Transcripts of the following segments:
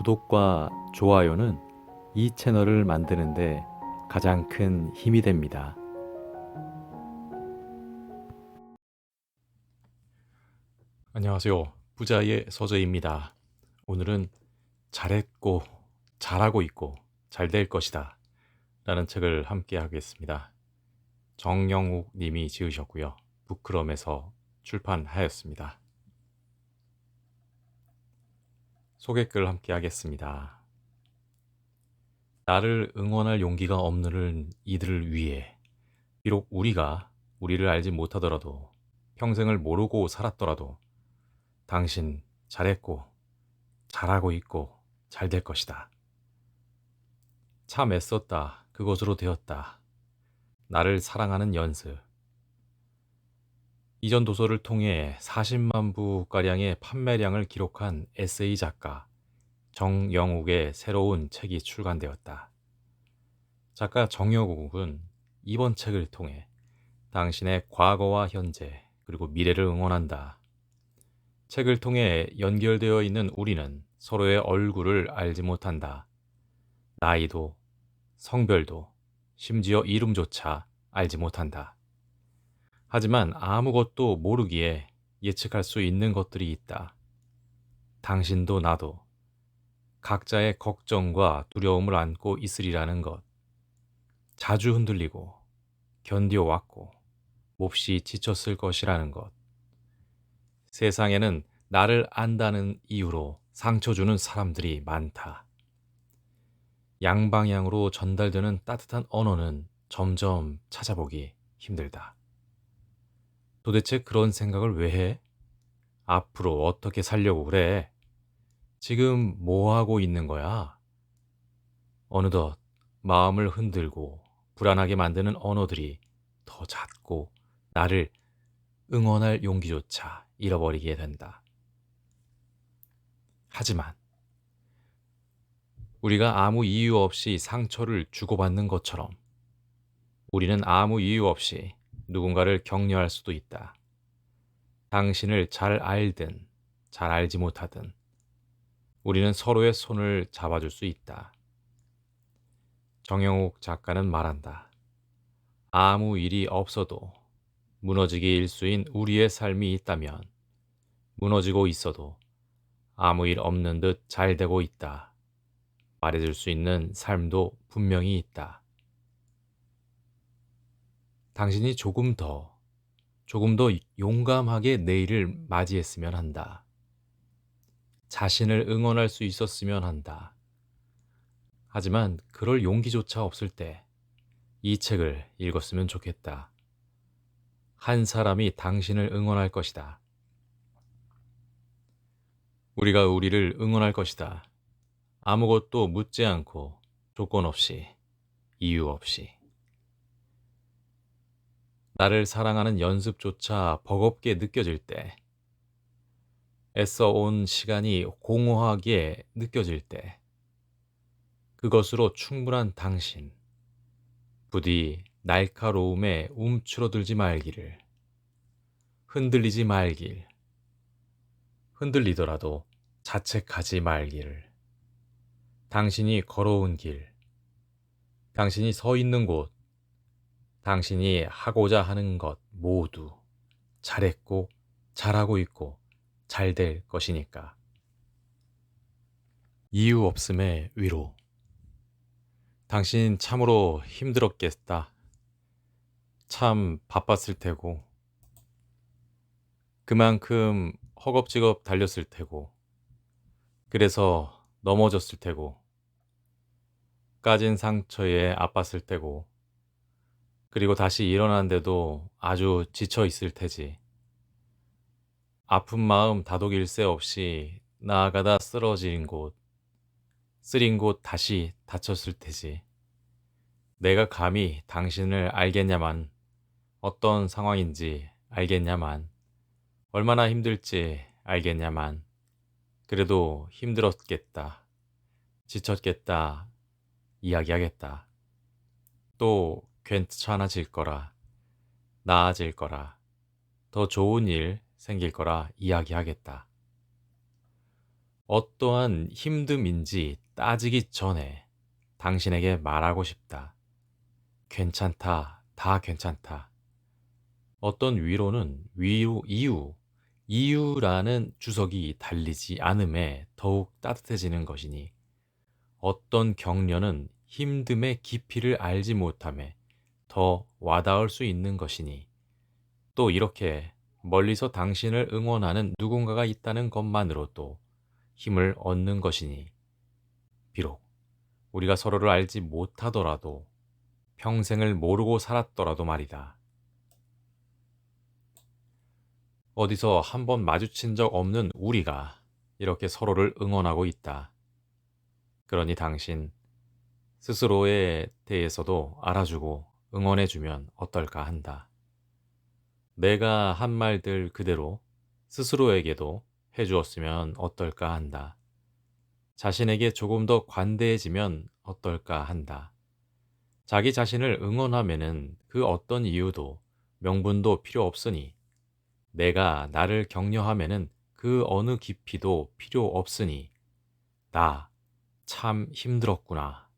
구독과 좋아요는 이 채널을 만드는데 가장 큰 힘이 됩니다. 안녕하세요. 부자의 서재입니다. 오늘은 잘했고, 잘하고 있고, 잘 될 것이다. 라는 책을 함께 하겠습니다. 정영욱 님이 지으셨고요. 부크럼에서 출판하였습니다. 소개글 함께 하겠습니다. 나를 응원할 용기가 없는 이들을 위해 비록 우리가 우리를 알지 못하더라도 평생을 모르고 살았더라도 당신 잘했고, 잘하고 있고, 잘 될 것이다. 참 애썼다. 그것으로 되었다. 나를 사랑하는 연습. 이전 도서를 통해 40만 부가량의 판매량을 기록한 에세이 작가 정영욱의 새로운 책이 출간되었다. 작가 정영욱은 이번 책을 통해 당신의 과거와 현재 그리고 미래를 응원한다. 책을 통해 연결되어 있는 우리는 서로의 얼굴을 알지 못한다. 나이도, 성별도, 심지어 이름조차 알지 못한다. 하지만 아무것도 모르기에 예측할 수 있는 것들이 있다. 당신도 나도 각자의 걱정과 두려움을 안고 있으리라는 것. 자주 흔들리고 견뎌왔고 몹시 지쳤을 것이라는 것. 세상에는 나를 안다는 이유로 상처 주는 사람들이 많다. 양방향으로 전달되는 따뜻한 언어는 점점 찾아보기 힘들다. 도대체 그런 생각을 왜 해? 앞으로 어떻게 살려고 그래? 지금 뭐 하고 있는 거야? 어느덧 마음을 흔들고 불안하게 만드는 언어들이 더 잦고 나를 응원할 용기조차 잃어버리게 된다. 하지만 우리가 아무 이유 없이 상처를 주고받는 것처럼 우리는 아무 이유 없이 누군가를 격려할 수도 있다. 당신을 잘 알든 잘 알지 못하든 우리는 서로의 손을 잡아줄 수 있다. 정영욱 작가는 말한다. 아무 일이 없어도 무너지기 일수인 우리의 삶이 있다면 무너지고 있어도 아무 일 없는 듯 잘 되고 있다. 말해줄 수 있는 삶도 분명히 있다. 당신이 조금 더 용감하게 내일을 맞이했으면 한다. 자신을 응원할 수 있었으면 한다. 하지만 그럴 용기조차 없을 때 이 책을 읽었으면 좋겠다. 한 사람이 당신을 응원할 것이다. 우리가 우리를 응원할 것이다. 아무것도 묻지 않고 조건 없이 이유 없이. 나를 사랑하는 연습조차 버겁게 느껴질 때, 애써 온 시간이 공허하게 느껴질 때, 그것으로 충분한 당신, 부디 날카로움에 움츠러들지 말기를, 흔들리지 말길, 흔들리더라도 자책하지 말기를, 당신이 걸어온 길, 당신이 서 있는 곳, 당신이 하고자 하는 것 모두 잘했고, 잘하고 있고, 잘 될 것이니까. 이유 없음의 위로. 당신 참으로 힘들었겠다. 참 바빴을 테고, 그만큼 허겁지겁 달렸을 테고, 그래서 넘어졌을 테고, 까진 상처에 아팠을 테고, 그리고 다시 일어났는데도 아주 지쳐 있을 테지. 아픈 마음 다독일 새 없이 나아가다 쓰러진 곳, 쓰린 곳 다시 다쳤을 테지. 내가 감히 당신을 알겠냐만, 어떤 상황인지 알겠냐만, 얼마나 힘들지 알겠냐만, 그래도 힘들었겠다, 지쳤겠다, 이야기하겠다. 또 괜찮아질 거라, 나아질 거라, 더 좋은 일 생길 거라 이야기하겠다. 어떠한 힘듦인지 따지기 전에 당신에게 말하고 싶다. 괜찮다, 다 괜찮다. 어떤 위로는 이유라는 주석이 달리지 않음에 더욱 따뜻해지는 것이니 어떤 격려는 힘듦의 깊이를 알지 못함에 더 와닿을 수 있는 것이니 또 이렇게 멀리서 당신을 응원하는 누군가가 있다는 것만으로도 힘을 얻는 것이니 비록 우리가 서로를 알지 못하더라도 평생을 모르고 살았더라도 말이다. 어디서 한번 마주친 적 없는 우리가 이렇게 서로를 응원하고 있다. 그러니 당신 스스로에 대해서도 알아주고 응원해주면 어떨까 한다. 내가 한 말들 그대로 스스로에게도 해주었으면 어떨까 한다. 자신에게 조금 더 관대해지면 어떨까 한다. 자기 자신을 응원하면은 그 어떤 이유도 명분도 필요 없으니 내가 나를 격려하면은 그 어느 깊이도 필요 없으니 나 참 힘들었구나.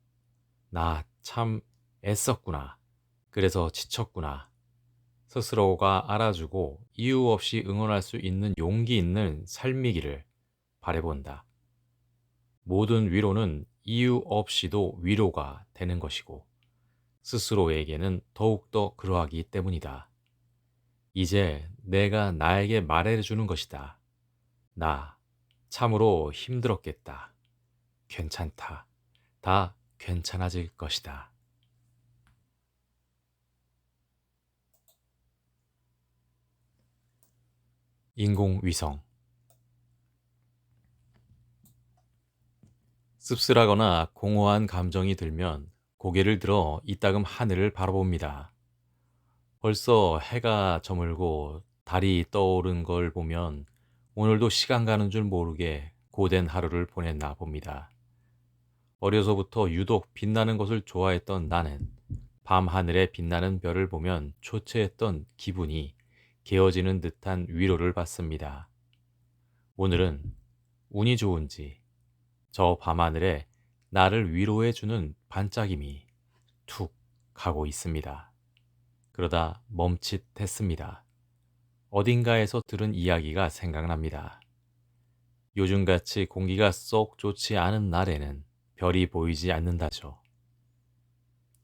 나 참 애썼구나. 그래서 지쳤구나. 스스로가 알아주고 이유 없이 응원할 수 있는 용기 있는 삶이기를 바라본다. 모든 위로는 이유 없이도 위로가 되는 것이고 스스로에게는 더욱더 그러하기 때문이다. 이제 내가 나에게 말해주는 것이다. 나 참으로 힘들었겠다. 괜찮다. 다 괜찮아질 것이다. 인공위성. 씁쓸하거나 공허한 감정이 들면 고개를 들어 이따금 하늘을 바라봅니다. 벌써 해가 저물고 달이 떠오른 걸 보면 오늘도 시간 가는 줄 모르게 고된 하루를 보냈나 봅니다. 어려서부터 유독 빛나는 것을 좋아했던 나는 밤 하늘에 빛나는 별을 보면 초췌했던 기분이 개어지는 듯한 위로를 받습니다. 오늘은 운이 좋은지 저 밤하늘에 나를 위로해주는 반짝임이 툭 가고 있습니다. 그러다 멈칫했습니다. 어딘가에서 들은 이야기가 생각납니다. 요즘같이 공기가 쏙 좋지 않은 날에는 별이 보이지 않는다죠.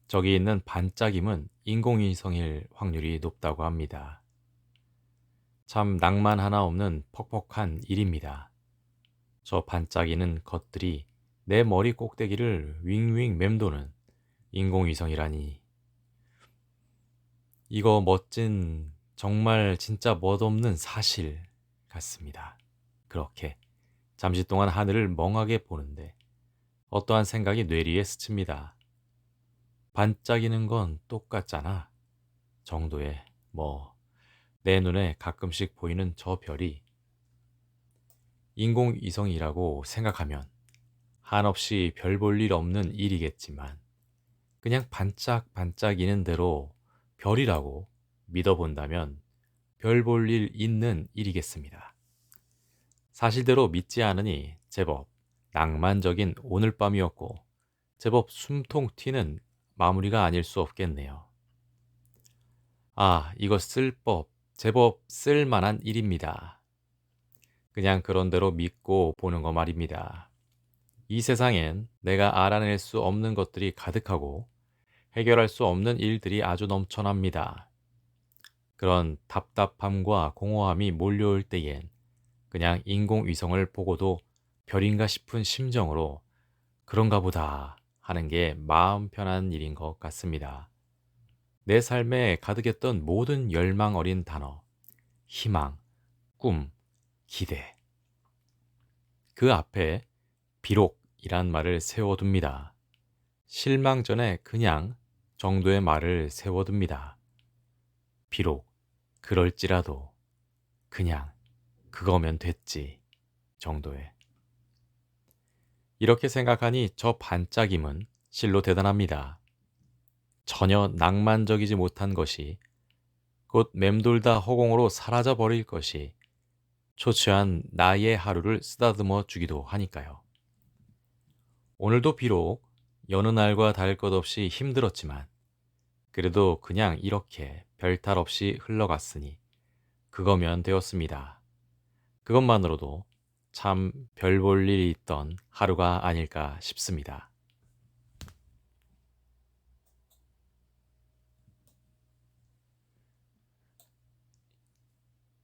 저기 있는 반짝임은 인공위성일 확률이 높다고 합니다. 참 낭만 하나 없는 퍽퍽한 일입니다. 저 반짝이는 것들이 내 머리 꼭대기를 윙윙 맴도는 인공위성이라니. 이거 멋진 정말 진짜 멋없는 사실 같습니다. 그렇게 잠시 동안 하늘을 멍하게 보는데 어떠한 생각이 뇌리에 스칩니다. 반짝이는 건 똑같잖아. 정도의 내 눈에 가끔씩 보이는 저 별이 인공위성이라고 생각하면 한없이 별 볼 일 없는 일이겠지만 그냥 반짝반짝이는 대로 별이라고 믿어본다면 별 볼 일 있는 일이겠습니다. 사실대로 믿지 않으니 제법 낭만적인 오늘 밤이었고 제법 숨통 튀는 마무리가 아닐 수 없겠네요. 아, 이거 제법 쓸만한 일입니다. 그냥 그런 대로 믿고 보는 거 말입니다. 이 세상엔 내가 알아낼 수 없는 것들이 가득하고 해결할 수 없는 일들이 아주 넘쳐납니다. 그런 답답함과 공허함이 몰려올 때엔 그냥 인공위성을 보고도 별인가 싶은 심정으로 그런가 보다 하는 게 마음 편한 일인 것 같습니다. 내 삶에 가득했던 모든 열망 어린 단어, 희망, 꿈, 기대. 그 앞에 비록이란 말을 세워둡니다. 실망 전에 그냥 정도의 말을 세워둡니다. 비록, 그럴지라도, 그냥, 그거면 됐지 정도의. 이렇게 생각하니 저 반짝임은 실로 대단합니다. 전혀 낭만적이지 못한 것이 곧 맴돌다 허공으로 사라져 버릴 것이 초췌한 나의 하루를 쓰다듬어 주기도 하니까요. 오늘도 비록 여느 날과 다를 것 없이 힘들었지만 그래도 그냥 이렇게 별탈 없이 흘러갔으니 그거면 되었습니다. 그것만으로도 참 별 볼 일이 있던 하루가 아닐까 싶습니다.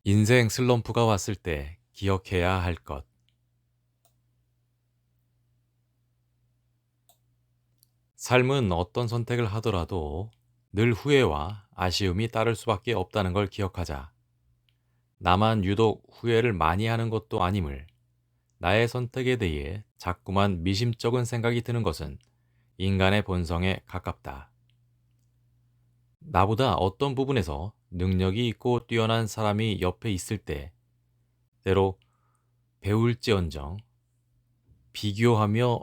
인생 슬럼프가 왔을 때 기억해야 할 것. 삶은 어떤 선택을 하더라도 늘 후회와 아쉬움이 따를 수밖에 없다는 걸 기억하자. 나만 유독 후회를 많이 하는 것도 아님을, 나의 선택에 대해 자꾸만 미심쩍은 생각이 드는 것은 인간의 본성에 가깝다. 나보다 어떤 부분에서 능력이 있고 뛰어난 사람이 옆에 있을 때, 때로 배울지언정 비교하며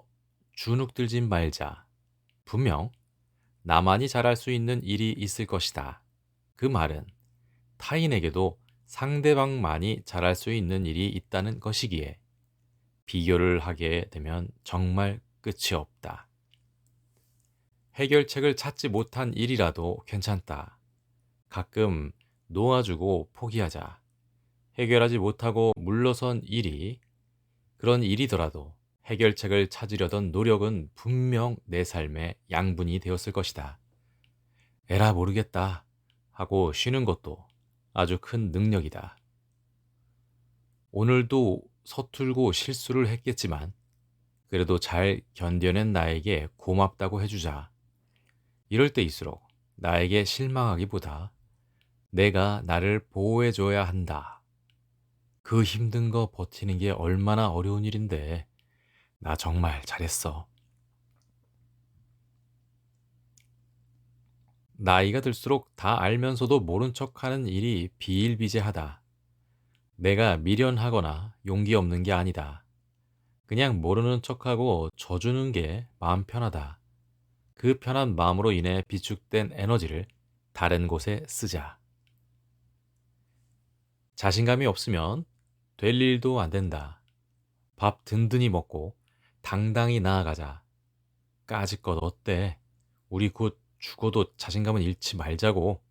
주눅들진 말자. 분명 나만이 잘할 수 있는 일이 있을 것이다. 그 말은 타인에게도 상대방만이 잘할 수 있는 일이 있다는 것이기에 비교를 하게 되면 정말 끝이 없다. 해결책을 찾지 못한 일이라도 괜찮다. 가끔 놓아주고 포기하자. 해결하지 못하고 물러선 일이 그런 일이더라도 해결책을 찾으려던 노력은 분명 내 삶의 양분이 되었을 것이다. 에라 모르겠다 하고 쉬는 것도 아주 큰 능력이다. 오늘도 서툴고 실수를 했겠지만 그래도 잘 견뎌낸 나에게 고맙다고 해주자. 이럴 때일수록 나에게 실망하기보다 내가 나를 보호해줘야 한다. 그 힘든 거 버티는 게 얼마나 어려운 일인데 나 정말 잘했어. 나이가 들수록 다 알면서도 모른 척하는 일이 비일비재하다. 내가 미련하거나 용기 없는 게 아니다. 그냥 모르는 척하고 져주는 게 마음 편하다. 그 편한 마음으로 인해 비축된 에너지를 다른 곳에 쓰자. 자신감이 없으면 될 일도 안 된다. 밥 든든히 먹고 당당히 나아가자. 까짓것 어때? 우리 곧 죽어도 자신감은 잃지 말자고.